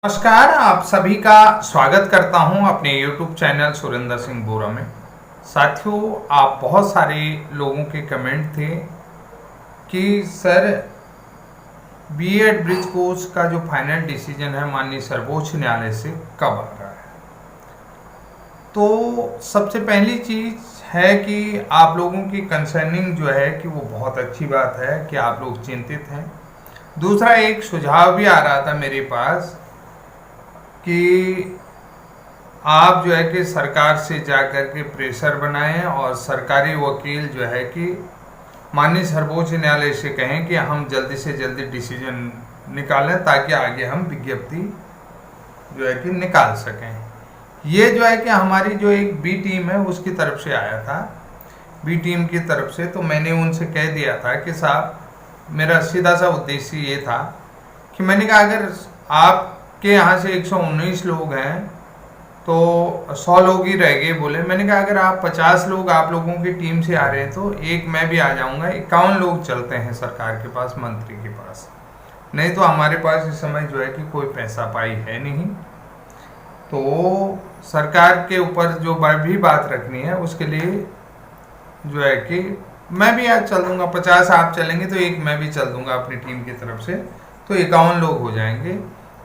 नमस्कार, आप सभी का स्वागत करता हूं अपने YouTube चैनल सुरेंद्र सिंह बोरा में। साथियों, आप बहुत सारे लोगों के कमेंट थे कि सर बीएड ब्रिज कोर्स का जो फाइनल डिसीजन है माननीय सर्वोच्च न्यायालय से कब आ रहा है। तो सबसे पहली चीज़ है कि आप लोगों की कंसर्निंग जो है कि वो बहुत अच्छी बात है कि आप लोग चिंतित हैं। दूसरा, एक सुझाव भी आ रहा था मेरे पास कि आप जो है कि सरकार से जाकर के प्रेशर बनाएं और सरकारी वकील जो है कि माननीय सर्वोच्च न्यायालय से कहें कि हम जल्दी से जल्दी डिसीजन निकालें ताकि आगे हम विज्ञप्ति जो है कि निकाल सकें। ये जो है कि हमारी जो एक बी टीम है उसकी तरफ से आया था, बी टीम की तरफ से। तो मैंने उनसे कह दिया था कि साहब, मेरा सीधा सा उद्देश्य ये था कि मैंने कहा अगर आपके यहाँ से 119 लोग हैं तो 100 लोग ही रह गए। बोले, मैंने कहा अगर आप 50 लोग आप लोगों की टीम से आ रहे हैं तो एक मैं भी आ जाऊंगा। 51 लोग चलते हैं सरकार के पास, मंत्री के पास। नहीं तो हमारे पास इस समय जो है कि कोई पैसा पाई है नहीं। तो सरकार के ऊपर जो भी बात रखनी है उसके लिए जो है कि मैं भी आज चल दूंगा। 50 आप चलेंगे तो एक मैं भी चल दूंगा अपनी टीम की तरफ से, तो 51 लोग हो जाएंगे।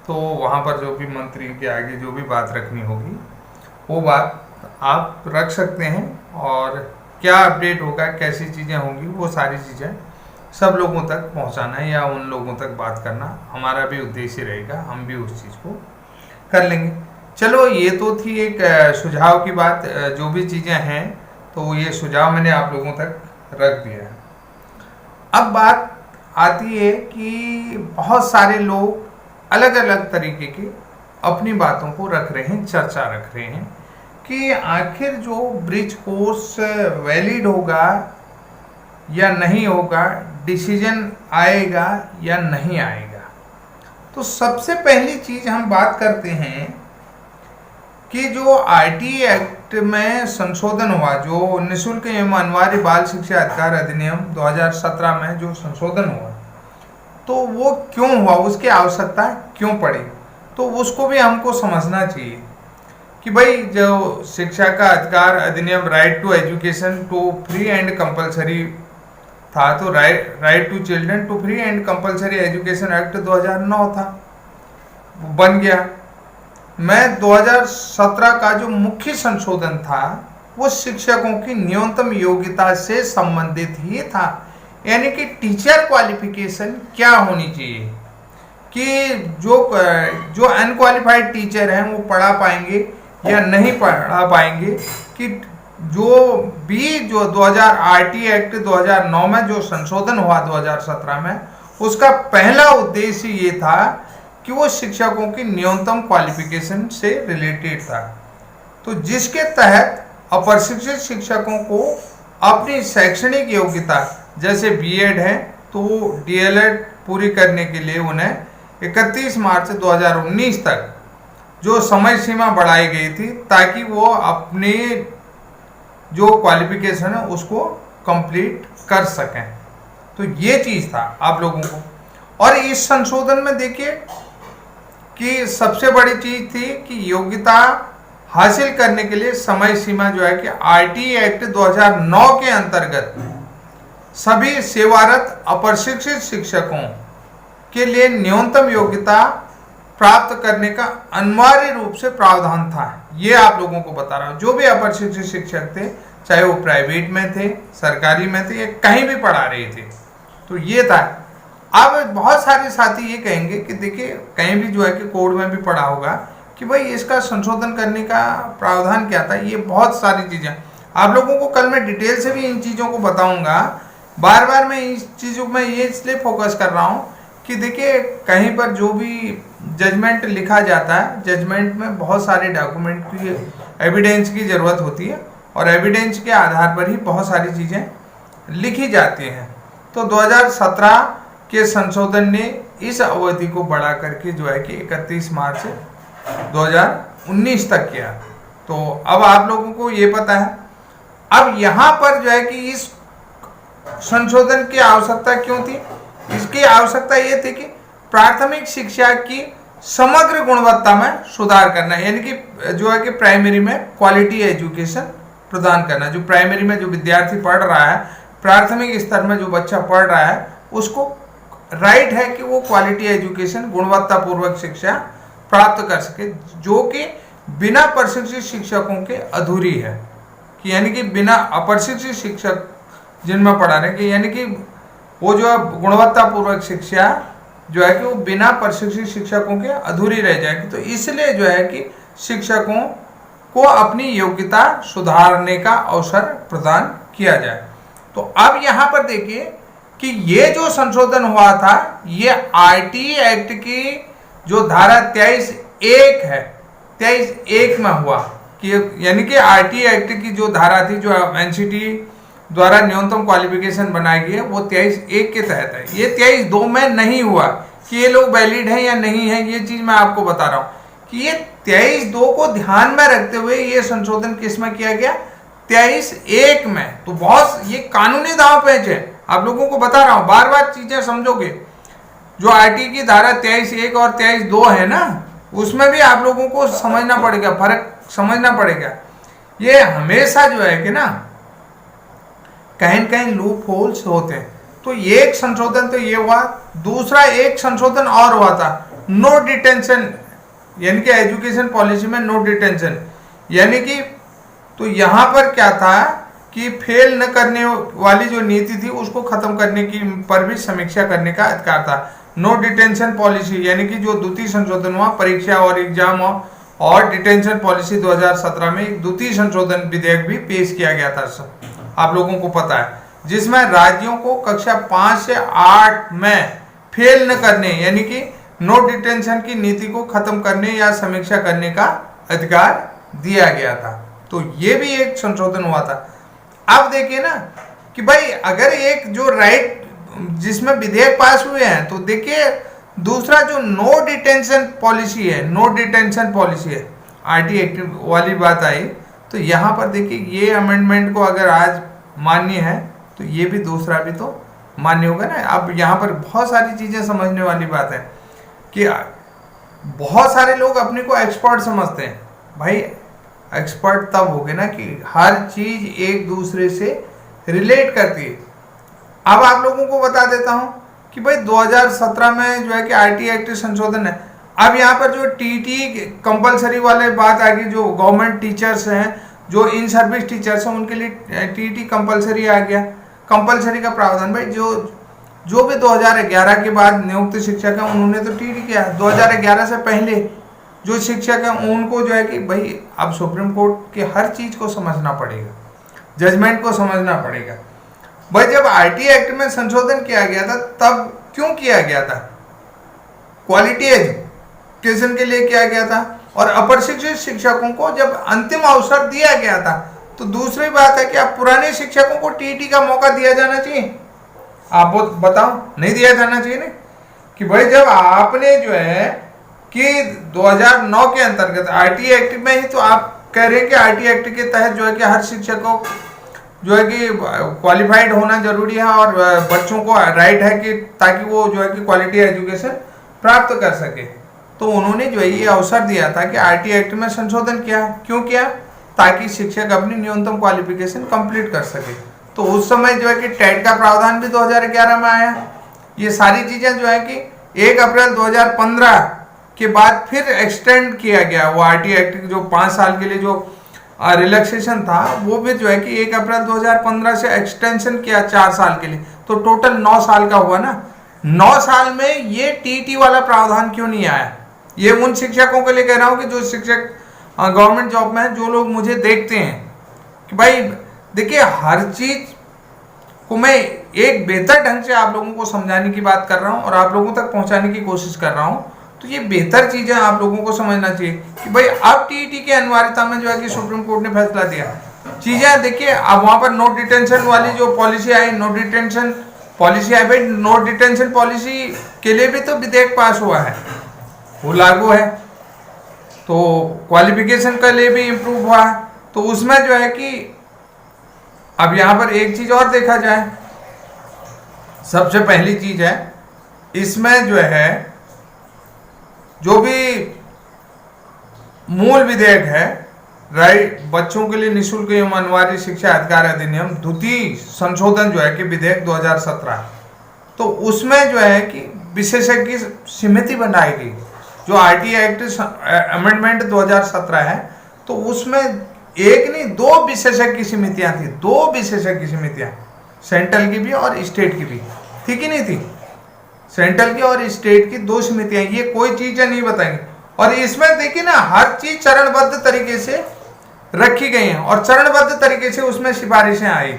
तो वहाँ पर जो भी मंत्री के आगे जो भी बात रखनी होगी वो बात आप रख सकते हैं, और क्या अपडेट होगा, कैसी चीज़ें होंगी, वो सारी चीज़ें सब लोगों तक पहुँचाना या उन लोगों तक बात करना हमारा भी उद्देश्य रहेगा। हम भी उस चीज़ को कर लेंगे। चलो, ये तो थी एक सुझाव की बात। जो भी चीज़ें हैं तो ये सुझाव मैंने आप लोगों तक रख दिया है। अब बात आती है कि बहुत सारे लोग अलग अलग तरीके की अपनी बातों को रख रहे हैं, चर्चा रख रहे हैं कि आखिर जो ब्रिज कोर्स वैलिड होगा या नहीं होगा, डिसीजन आएगा या नहीं आएगा। तो सबसे पहली चीज हम बात करते हैं कि जो आरटीई एक्ट में संशोधन हुआ, जो निःशुल्क एवं अनिवार्य बाल शिक्षा अधिकार अधिनियम 2017 में जो संशोधन हुआ, तो वो क्यों हुआ, उसकी आवश्यकता क्यों पड़ी, तो उसको भी हमको समझना चाहिए कि भाई जो शिक्षा का अधिकार अधिनियम, right to education to free and compulsory था, तो right to children to free and compulsory education act 2009 था, वो बन गया। मैं 2017 का जो मुख्य संशोधन था वो शिक्षकों की न्यूनतम योग्यता से संबंधित ही था, यानी कि टीचर क्वालिफिकेशन क्या होनी चाहिए कि जो अनक्वालिफाइड टीचर हैं वो पढ़ा पाएंगे या नहीं पढ़ा पाएंगे। कि जो 2000 आरटीई एक्ट 2009 में जो संशोधन हुआ 2017 में, उसका पहला उद्देश्य ये था कि वो शिक्षकों की न्यूनतम क्वालिफिकेशन से रिलेटेड था। तो जिसके तहत अप्रशिक्षित शिक्षकों को अपनी शैक्षणिक योग्यता, जैसे बीएड है तो डीएलएड पूरी करने के लिए उन्हें 31 मार्च 2019 तक जो समय सीमा बढ़ाई गई थी ताकि वो अपनी जो क्वालिफिकेशन है उसको कंप्लीट कर सकें। तो ये चीज़ था आप लोगों को। और इस संशोधन में देखिए कि सबसे बड़ी चीज़ थी कि योग्यता हासिल करने के लिए समय सीमा जो है कि आरटीई एक्ट 2009 के अंतर्गत सभी सेवारत अप्रशिक्षित शिक्षकों के लिए न्यूनतम योग्यता प्राप्त करने का अनिवार्य रूप से प्रावधान था। ये आप लोगों को बता रहा हूँ। जो भी अप्रशिक्षित शिक्षक थे, चाहे वो प्राइवेट में थे, सरकारी में थे या कहीं भी पढ़ा रहे थे, तो ये था। अब बहुत सारे साथी ये कहेंगे कि देखिए, कहीं भी जो है कि कोड में भी पढ़ा होगा कि भाई इसका संशोधन करने का प्रावधान क्या था। ये बहुत सारी चीज़ें आप लोगों को कल मैं डिटेल से भी इन चीज़ों को बताऊंगा। बार बार मैं इस चीज़ों में ये इसलिए फोकस कर रहा हूँ कि देखिए, कहीं पर जो भी जजमेंट लिखा जाता है, जजमेंट में बहुत सारे डॉक्यूमेंट की, एविडेंस की ज़रूरत होती है, और एविडेंस के आधार पर ही बहुत सारी चीज़ें लिखी जाती हैं। तो 2017 के संशोधन ने इस अवधि को बढ़ा करके जो है कि 31 मार्च 2019 तक किया। तो अब आप लोगों को ये पता है। अब यहाँ पर जो है कि इस संशोधन की आवश्यकता क्यों थी? इसकी आवश्यकता ये थी कि प्राथमिक शिक्षा की समग्र गुणवत्ता में सुधार करना, यानी कि जो है कि प्राइमरी में क्वालिटी एजुकेशन प्रदान करना। जो प्राइमरी में जो विद्यार्थी पढ़ रहा है, प्राथमिक स्तर में जो बच्चा पढ़ रहा है, उसको राइट है कि वो क्वालिटी एजुकेशन, गुणवत्तापूर्वक शिक्षा प्राप्त कर सके, जो कि बिना प्रशिक्षित शिक्षकों के अधूरी है। कि यानी कि बिना अप्रशिक्षित शिक्षक जिनमें पढ़ा रहे कि यानी कि वो जो है गुणवत्तापूर्वक शिक्षा जो है कि वो बिना प्रशिक्षित शिक्षकों के अधूरी रह जाएगी। तो इसलिए जो है कि शिक्षकों को अपनी योग्यता सुधारने का अवसर प्रदान किया जाए। तो अब यहाँ पर देखिए कि ये जो संशोधन हुआ था, ये आरटी एक्ट की जो धारा 23(1) है, 23(1) में हुआ कि यानी कि आरटी एक्ट की जो धारा थी, जो एनसीटी द्वारा न्यूनतम क्वालिफिकेशन बनाई गई है, वो 23(1) के तहत है। ये 23(2) में नहीं हुआ कि ये लोग वैलिड हैं या नहीं है। ये चीज मैं आपको बता रहा हूँ कि ये 23(2) को ध्यान में रखते हुए ये संशोधन किस में किया गया, 23(1) में। तो बहुत ये कानूनी दांव पेच है, आप लोगों को बता रहा हूँ, बार बार चीजें समझोगे। जो आरटी की धारा 23(1) और 23(2) है ना, उसमें भी आप लोगों को समझना पड़ेगा, फर्क समझना पड़ेगा। ये हमेशा जो है कि ना कहीं कहीं लूप होल्स होते हैं। तो ये एक संशोधन तो ये हुआ। दूसरा एक संशोधन और हुआ था, नो डिटेंशन, यानी कि एजुकेशन पॉलिसी में नो डिटेंशन, यानी कि तो यहाँ पर क्या था कि फेल न करने वाली जो नीति थी उसको खत्म करने की पर भी समीक्षा करने का अधिकार था। नो डिटेंशन पॉलिसी, यानी कि जो द्वितीय संशोधन हुआ, परीक्षा और एग्जाम और डिटेंशन पॉलिसी 2017 में एक द्वितीय संशोधन विधेयक भी पेश किया गया था, आप लोगों को पता है, जिसमें राज्यों को कक्षा 5 से 8 में फेल न करने, यानी कि नो डिटेंशन की नीति को खत्म करने या समीक्षा करने का अधिकार दिया गया था। तो ये भी एक संशोधन हुआ था। अब देखिए ना कि भाई अगर एक जो राइट जिसमें विधेयक पास हुए हैं, तो देखिए दूसरा जो नो डिटेंशन पॉलिसी है, नो डिटेंशन पॉलिसी है, आरटी एक्ट वाली बात आई, तो यहाँ पर देखिए ये अमेंडमेंट को अगर आज मान्य है तो ये भी दूसरा भी तो मान्य होगा ना। अब यहाँ पर बहुत सारी चीजें समझने वाली बात है कि बहुत सारे लोग अपने को एक्सपर्ट समझते हैं। भाई एक्सपर्ट तब होगे ना कि हर चीज एक दूसरे से रिलेट करती है। अब आप लोगों को बता देता हूं कि भाई 2017 में जो है कि आरटी एक्ट संशोधन है। अब यहाँ पर जो टीटी कंपलसरी वाले बात आ गई, जो गवर्नमेंट टीचर्स हैं, जो इन सर्विस टीचर्स हैं, उनके लिए टीटी कंपलसरी आ गया। कंपलसरी का प्रावधान भाई जो भी 2011 के बाद नियुक्त शिक्षक हैं उन्होंने तो टीटी किया। 2011 से पहले जो शिक्षक हैं उनको जो है कि भाई अब सुप्रीम कोर्ट के हर चीज को समझना पड़ेगा, जजमेंट को समझना पड़ेगा। भाई जब आरटी एक्ट में संशोधन किया गया था तब क्यों किया गया था, क्वालिटी एजुकेशन के लिए किया गया था, और अप्रशिक्षित शिक्षकों को जब अंतिम अवसर दिया गया था। तो दूसरी बात है कि अब पुराने शिक्षकों को टीटी का मौका दिया जाना चाहिए, आप बताओ, नहीं दिया जाना चाहिए ना। कि भाई जब आपने जो है कि 2009 के अंतर्गत आरटी एक्ट में ही तो आप कह रहे हैं कि आरटी एक्ट के तहत जो है कि हर शिक्षक को जो है कि क्वालिफाइड होना जरूरी है और बच्चों को राइट है कि ताकि वो जो है कि क्वालिटी एजुकेशन प्राप्त कर सके। तो उन्होंने जो है ये अवसर दिया था कि आरटी एक्ट में संशोधन किया। क्यों किया, ताकि शिक्षक अपनी न्यूनतम क्वालिफिकेशन कंप्लीट कर सके। तो उस समय जो है कि टेट का प्रावधान भी 2011 में आया। ये सारी चीजें जो है कि 1 अप्रैल 2015 के बाद फिर एक्सटेंड किया गया। वो आरटी एक्ट जो 5 साल के लिए जो रिलैक्सेशन था वो भी जो है कि 1 अप्रैल 2015 से एक्सटेंशन किया 4 साल के लिए। तो टोटल 9 साल का हुआ ना। 9 साल में ये टीटी वाला प्रावधान क्यों नहीं आया। ये उन शिक्षकों के लिए कह रहा हूँ कि जो शिक्षक गवर्नमेंट जॉब में है, जो लोग मुझे देखते हैं कि भाई देखिए हर चीज को मैं एक बेहतर ढंग से आप लोगों को समझाने की बात कर रहा हूँ और आप लोगों तक पहुंचाने की कोशिश कर रहा हूँ। तो ये बेहतर चीजें आप लोगों को समझना चाहिए कि भाई अब टीटी की अनिवार्यता में जो है कि सुप्रीम कोर्ट ने फैसला दिया। चीजें देखिए अब वहां पर नो डिटेंशन वाली जो पॉलिसी आई, नो डिटेंशन पॉलिसी आई, भाई नो डिटेंशन पॉलिसी के लिए भी तो विधेयक पास हुआ है, वो लागू है। तो क्वालिफिकेशन के लिए भी इम्प्रूव हुआ है। तो उसमें जो है कि अब यहाँ पर एक चीज और देखा जाए, सबसे पहली चीज है इसमें जो है जो भी मूल विधेयक है, राइट, बच्चों के लिए निःशुल्क एवं अनिवार्य शिक्षा अधिकार अधिनियम द्वितीय संशोधन जो है कि विधेयक 2017, तो उसमें जो है कि विशेषज्ञ समिति बनाई गई। जो आरटीआई एक्ट अमेंडमेंट 2017 है, तो उसमें एक नहीं दो विशेषज्ञ समितियां थी, दो विशेषज्ञ समितियां, सेंट्रल की भी और स्टेट की भी, थी कि नहीं थी? सेंट्रल की और स्टेट की दो समितियां, ये कोई चीजें नहीं बताएंगे। और इसमें देखिए ना, हर चीज चरणबद्ध तरीके से रखी गई है और चरणबद्ध तरीके से उसमें सिफारिशें आई,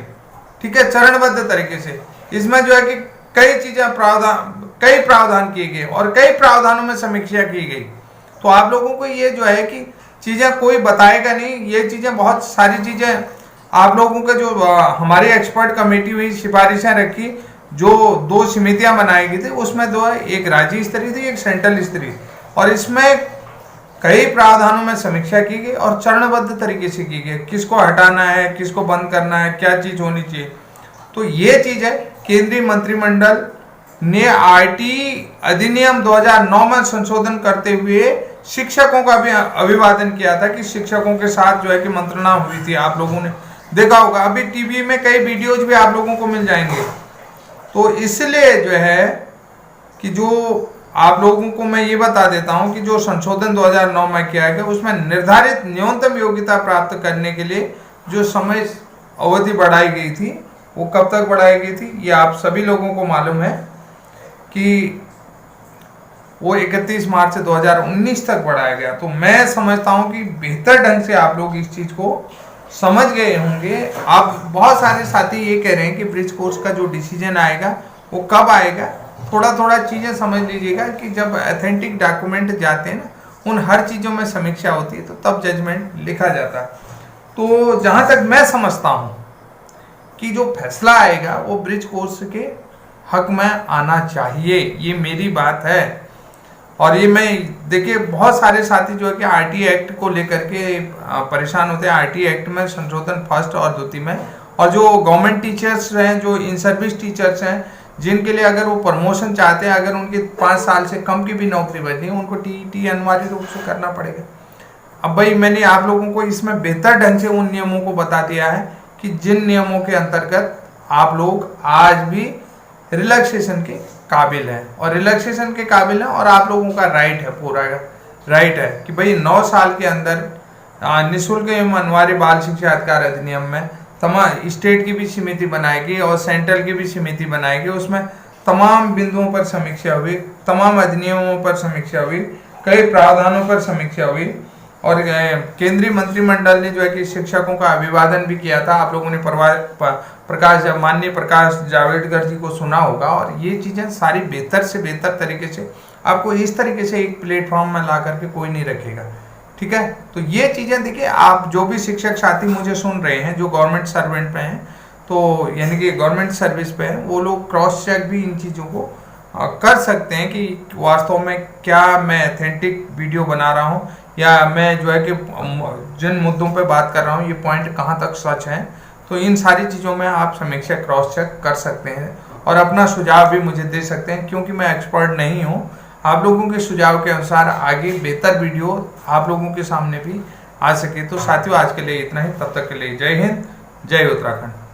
ठीक है, चरणबद्ध तरीके से। इसमें जो है कि कई चीजें कई प्रावधान किए गए और कई प्रावधानों में समीक्षा की गई। तो आप लोगों को ये जो है कि चीजें कोई बताएगा नहीं, ये चीजें बहुत सारी चीजें आप लोगों के जो हमारी एक्सपर्ट कमेटी हुई सिफारिशें रखी, जो दो समितियां बनाई गई थी, उसमें दो है, एक राज्य स्तरीय थी, एक सेंट्रल स्तरीय, और इसमें कई प्रावधानों में समीक्षा की गई और चरणबद्ध तरीके से की गई, किसको हटाना है, किसको बंद करना है, क्या चीज होनी चाहिए। तो ये चीज है, केंद्रीय मंत्रिमंडल ने आरटी अधिनियम 2009 में संशोधन करते हुए शिक्षकों का भी अभिवादन किया था कि शिक्षकों के साथ जो है कि मंत्रणा हुई थी। आप लोगों ने देखा होगा, अभी टीवी में कई वीडियोज भी आप लोगों को मिल जाएंगे। तो इसलिए जो है कि जो आप लोगों को मैं ये बता देता हूं कि जो संशोधन 2009 में किया गया, उसमें निर्धारित न्यूनतम योग्यता प्राप्त करने के लिए जो समय अवधि बढ़ाई गई थी, वो कब तक बढ़ाई गई थी, ये आप सभी लोगों को मालूम है कि वो 31 मार्च 2019 तक बढ़ाया गया। तो मैं समझता हूं कि बेहतर ढंग से आप लोग इस चीज को समझ गए होंगे। आप बहुत सारे साथी ये कह रहे हैं कि ब्रिज कोर्स का जो डिसीजन आएगा वो कब आएगा, थोड़ा थोड़ा चीजें समझ लीजिएगा कि जब ऑथेंटिक डॉक्यूमेंट जाते हैं ना, उन हर चीजों में समीक्षा होती है, तो तब जजमेंट लिखा जाता है। तो जहां तक मैं समझता हूं कि जो फैसला आएगा वो ब्रिज कोर्स के हक में आना चाहिए, ये मेरी बात है। और ये मैं देखिए बहुत सारे साथी जो है कि आरटीआई एक्ट को लेकर के परेशान होते हैं, आरटीआई एक्ट में संशोधन फर्स्ट और द्वितीय में, और जो गवर्नमेंट टीचर्स हैं, जो इन सर्विस टीचर्स हैं, जिनके लिए अगर वो प्रमोशन चाहते हैं, अगर उनकी 5 साल से कम की भी नौकरी बचनी है, उनको टीईटी अनिवार्य रूप से करना पड़ेगा। अब भाई मैंने आप लोगों को इसमें बेहतर ढंग से उन नियमों को बता दिया है कि जिन नियमों के अंतर्गत आप लोग आज भी रिलैक्सेशन के काबिल है, और रिलैक्सेशन के काबिल है, और आप लोगों का राइट है, पूरा राइट है कि भाई 9 साल के अंदर निःशुल्क एवं अनिवार्य बाल शिक्षा अधिकार अधिनियम में तमाम स्टेट की भी समिति बनाएगी और सेंट्रल की भी समिति बनाएगी। उसमें तमाम बिंदुओं पर समीक्षा हुई, तमाम अधिनियमों पर समीक्षा हुई, कई प्रावधानों पर समीक्षा हुई, और केंद्रीय मंत्रिमंडल ने जो है कि शिक्षकों का अभिवादन भी किया था। आप लोगों ने माननीय प्रकाश जावड़ेकर जी को सुना होगा, और ये चीजें सारी बेहतर से बेहतर तरीके से आपको इस तरीके से एक प्लेटफॉर्म में ला करके कोई नहीं रखेगा, ठीक है। तो ये चीजें देखिए, आप जो भी शिक्षक साथी मुझे सुन रहे हैं जो गवर्नमेंट सर्वेंट पे हैं, तो यानी कि गवर्नमेंट सर्विस पे हैं, वो लोग क्रॉस चेक भी इन चीज़ों को कर सकते हैं कि वास्तव में क्या मैं ऑथेंटिक वीडियो बना रहा हूँ, या मैं जो है कि जिन मुद्दों पे बात कर रहा हूँ ये पॉइंट कहाँ तक सच है। तो इन सारी चीज़ों में आप समीक्षा क्रॉस चेक कर सकते हैं और अपना सुझाव भी मुझे दे सकते हैं, क्योंकि मैं एक्सपर्ट नहीं हूँ। आप लोगों के सुझाव के अनुसार आगे बेहतर वीडियो आप लोगों के सामने भी आ सके। तो साथियों, आज के लिए इतना ही, तब तक के लिए जय हिंद, जय उत्तराखंड।